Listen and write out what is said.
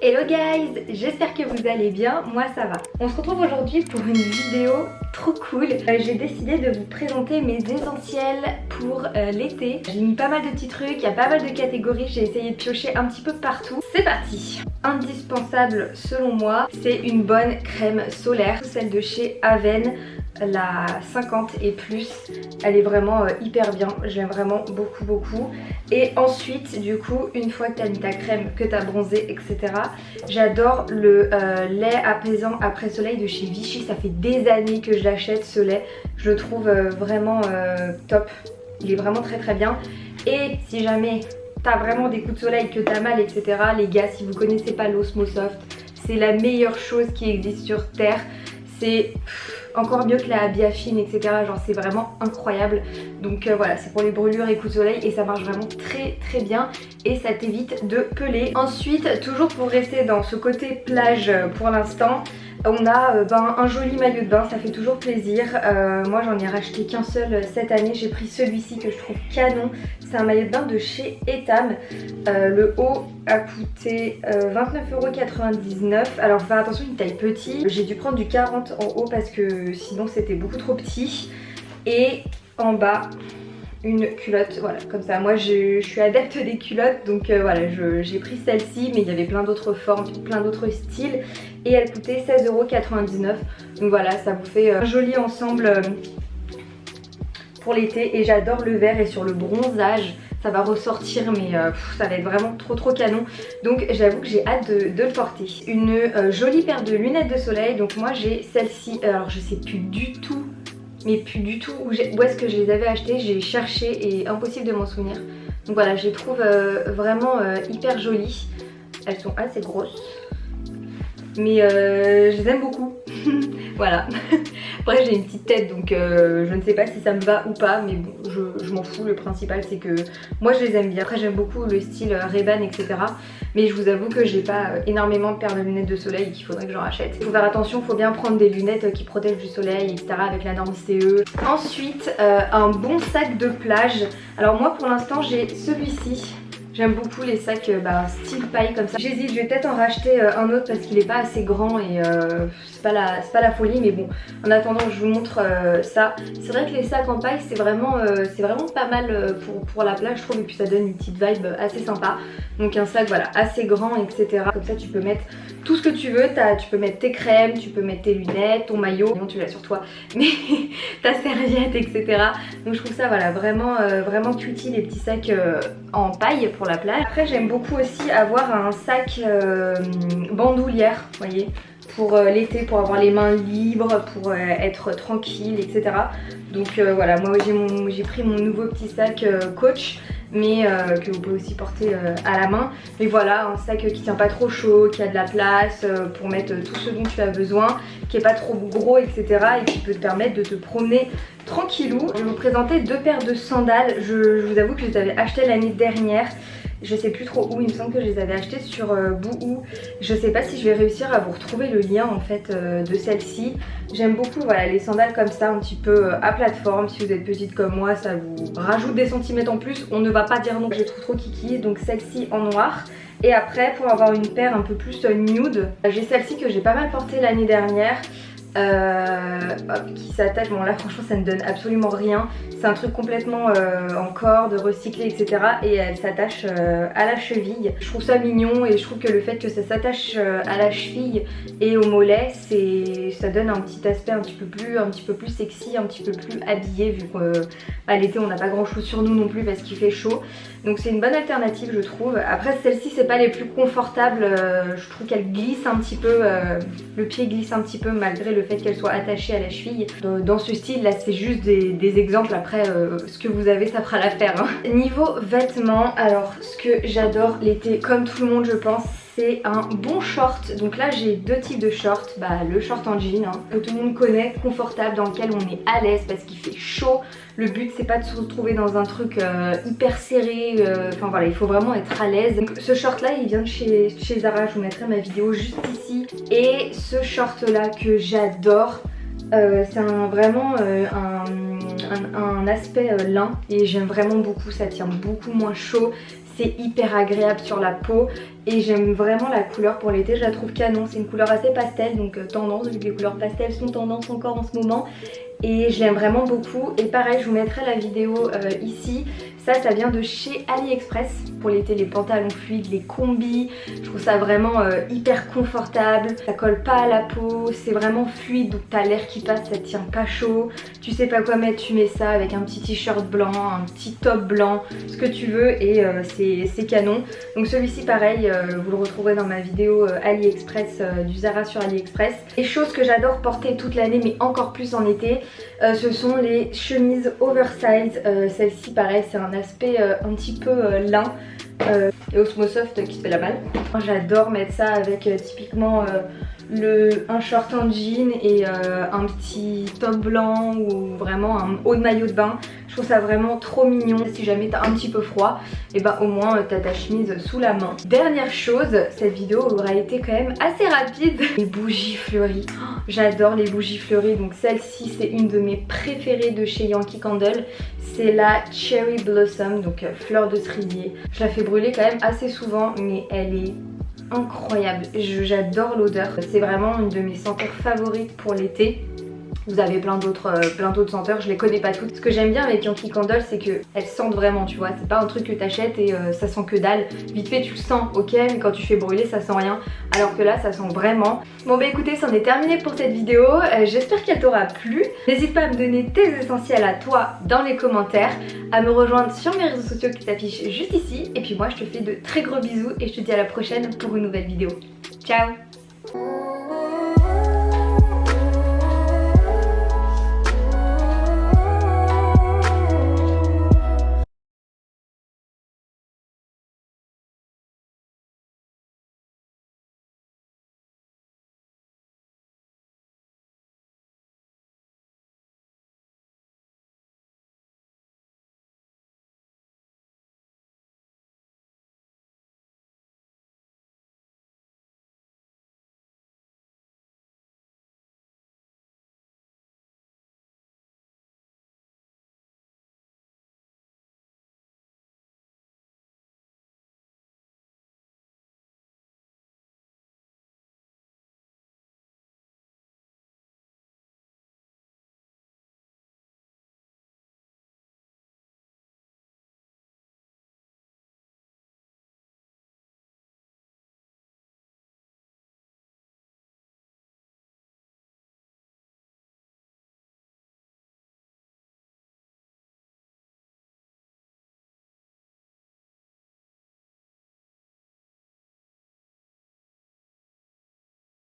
Hello guys, j'espère que vous allez bien, moi ça va. On se retrouve aujourd'hui pour une vidéo trop cool. J'ai décidé de vous présenter mes essentiels pour l'été. J'ai mis pas mal de petits trucs, il y a pas mal de catégories, j'ai essayé de piocher un petit peu partout. C'est parti. Indispensable selon moi, c'est une bonne crème solaire, celle de chez Avène. La 50 et plus, elle est vraiment hyper bien, j'aime vraiment beaucoup. Et ensuite du coup, une fois que tu as mis ta crème, que tu as bronzé, etc., j'adore le lait apaisant après soleil de chez Vichy. Ça fait des années que je l'achète, ce lait, je le trouve vraiment top, il est vraiment très bien. Et si jamais t'as vraiment des coups de soleil, que t'as mal, etc., les gars, si vous connaissez pas l'Osmosoft, c'est la meilleure chose qui existe sur terre. C'est encore mieux que la Biafine, etc. Genre c'est vraiment incroyable. Donc voilà, c'est pour les brûlures et coups de soleil et ça marche vraiment très bien et ça t'évite de peler. Ensuite, toujours pour rester dans ce côté plage pour l'instant, on a un joli maillot de bain, ça fait toujours plaisir. Moi j'en ai racheté qu'un seul cette année, j'ai pris celui-ci que je trouve canon. C'est un maillot de bain de chez Etam. Le haut a coûté 29,99 €. Alors faut faire attention, il taille petit. J'ai dû prendre du 40 en haut parce que sinon c'était beaucoup trop petit. Et en bas, une culotte, voilà, comme ça. Moi je suis adepte des culottes, donc voilà, j'ai pris celle-ci, mais il y avait plein d'autres formes, plein d'autres styles, et elle coûtait 16,99 €. Donc voilà, ça vous fait un joli ensemble pour l'été, et j'adore le vert, et sur le bronzage ça va ressortir, mais ça va être vraiment trop canon. Donc j'avoue que j'ai hâte de le porter. Une jolie paire de lunettes de soleil, donc moi j'ai celle-ci, alors je sais plus du tout, mais plus du tout où est-ce que je les avais achetées. J'ai cherché et impossible de m'en souvenir. Donc voilà, je les trouve vraiment hyper jolies. Elles sont assez grosses, mais je les aime beaucoup. Voilà. Après j'ai une petite tête, donc je ne sais pas si ça me va ou pas, mais bon, je m'en fous. Le principal c'est que moi je les aime bien. Après j'aime beaucoup le style Ray-Ban, etc. Mais je vous avoue que j'ai pas énormément de paires de lunettes de soleil et qu'il faudrait que j'en rachète. Il faut faire attention, il faut bien prendre des lunettes qui protègent du soleil, etc. avec la norme CE. Ensuite, un bon sac de plage. Alors moi pour l'instant j'ai celui-ci. J'aime beaucoup les sacs style paille comme ça. J'hésite, je vais peut-être en racheter un autre parce qu'il est pas assez grand et c'est pas la folie, mais bon, en attendant je vous montre ça. C'est vrai que les sacs en paille c'est vraiment pas mal pour la plage, je trouve, et puis ça donne une petite vibe assez sympa. Donc un sac voilà, assez grand, etc. Comme ça tu peux mettre tout ce que tu veux, tu peux mettre tes crèmes, tu peux mettre tes lunettes, ton maillot, non tu l'as sur toi, mais ta serviette, etc. Donc je trouve ça voilà, vraiment cutie, les petits sacs en paille pour la plage. Après j'aime beaucoup aussi avoir un sac bandoulière, vous voyez, pour l'été, pour avoir les mains libres, pour être tranquille, etc. Donc voilà, moi j'ai pris mon nouveau petit sac Coach, mais que vous pouvez aussi porter à la main. Mais voilà, un sac qui tient pas trop chaud, qui a de la place pour mettre tout ce dont tu as besoin, qui est pas trop gros, etc. et qui peut te permettre de te promener tranquillou. Je vais vous présenter deux paires de sandales. Je vous avoue que je les avais achetées l'année dernière. Je sais plus trop où, il me semble que je les avais achetées sur Boohoo. Je sais pas si je vais réussir à vous retrouver le lien en fait de celle-ci. J'aime beaucoup voilà, les sandales comme ça, un petit peu à plateforme. Si vous êtes petite comme moi, ça vous rajoute des centimètres en plus. On ne va pas dire non, je les trouve trop kiki. Donc celle-ci en noir. Et après, pour avoir une paire un peu plus nude, j'ai celle-ci que j'ai pas mal portée l'année dernière. Qui s'attache, bon là franchement ça ne donne absolument rien, c'est un truc complètement en corde, recyclé, etc. et elle s'attache à la cheville. Je trouve ça mignon et je trouve que le fait que ça s'attache à la cheville et au mollet, ça donne un petit aspect un petit peu plus sexy, un petit peu plus habillé, vu qu'à l'été on n'a pas grand chose sur nous non plus parce qu'il fait chaud. Donc c'est une bonne alternative je trouve. Après celle-ci c'est pas les plus confortables, je trouve qu'elle glisse un petit peu, le pied glisse un petit peu malgré le fait qu'elle soit attachée à la cheville. Dans ce style là c'est juste des exemples, après ce que vous avez ça fera l'affaire hein. Niveau vêtements, alors ce que j'adore l'été comme tout le monde je pense, c'est un bon short. Donc là j'ai deux types de shorts, le short en jean que tout le monde connaît, confortable, dans lequel on est à l'aise parce qu'il fait chaud. Le but c'est pas de se retrouver dans un truc hyper serré, enfin voilà, il faut vraiment être à l'aise. Donc ce short là il vient de chez Zara, je vous mettrai ma vidéo juste ici. Et ce short là que j'adore, c'est vraiment un aspect lin et j'aime vraiment beaucoup, ça tient beaucoup moins chaud. c'est hyper agréable sur la peau et j'aime vraiment la couleur pour l'été, je la trouve canon. C'est une couleur assez pastel, donc tendance, vu que les couleurs pastel sont tendance encore en ce moment. Et je l'aime vraiment beaucoup. Et pareil, je vous mettrai la vidéo ici. Ça vient de chez AliExpress pour l'été, les pantalons fluides, les combis. Je trouve ça vraiment hyper confortable. Ça colle pas à la peau, c'est vraiment fluide, donc t'as l'air qui passe, ça tient pas chaud. Tu sais pas quoi mettre, tu mets ça avec un petit t-shirt blanc, un petit top blanc, ce que tu veux et c'est canon. Donc celui-ci pareil, vous le retrouverez dans ma vidéo AliExpress, du Zara sur AliExpress. Les choses que j'adore porter toute l'année, mais encore plus en été, ce sont les chemises oversize. Celle-ci pareil, c'est un aspect un petit peu lin et Osmosoft qui se fait la malle. J'adore mettre ça avec typiquement un short en jean et un petit top blanc ou vraiment un haut de maillot de bain. Je trouve ça vraiment trop mignon. Si jamais t'as un petit peu froid, et ben au moins t'as ta chemise sous la main. Dernière chose, cette vidéo aura été quand même assez rapide. Les bougies fleuries, oh, j'adore les bougies fleuries. Donc celle-ci c'est une de mes préférées de chez Yankee Candle. C'est la Cherry Blossom, donc fleur de cerisier. Je la fais brûler quand même assez souvent, mais elle est incroyable. J'adore l'odeur. C'est vraiment une de mes senteurs favorites pour l'été. Vous avez plein d'autres senteurs, je les connais pas toutes. Ce que j'aime bien avec Yankee Candle, c'est qu'elles sentent vraiment, tu vois. C'est pas un truc que t'achètes et ça sent que dalle. Vite fait tu le sens, ok, mais quand tu fais brûler ça sent rien. Alors que là ça sent vraiment. Bon bah écoutez, c'en est terminé pour cette vidéo. J'espère qu'elle t'aura plu. N'hésite pas à me donner tes essentiels à toi dans les commentaires, à me rejoindre sur mes réseaux sociaux qui s'affichent juste ici. Et puis moi je te fais de très gros bisous et je te dis à la prochaine pour une nouvelle vidéo. Ciao!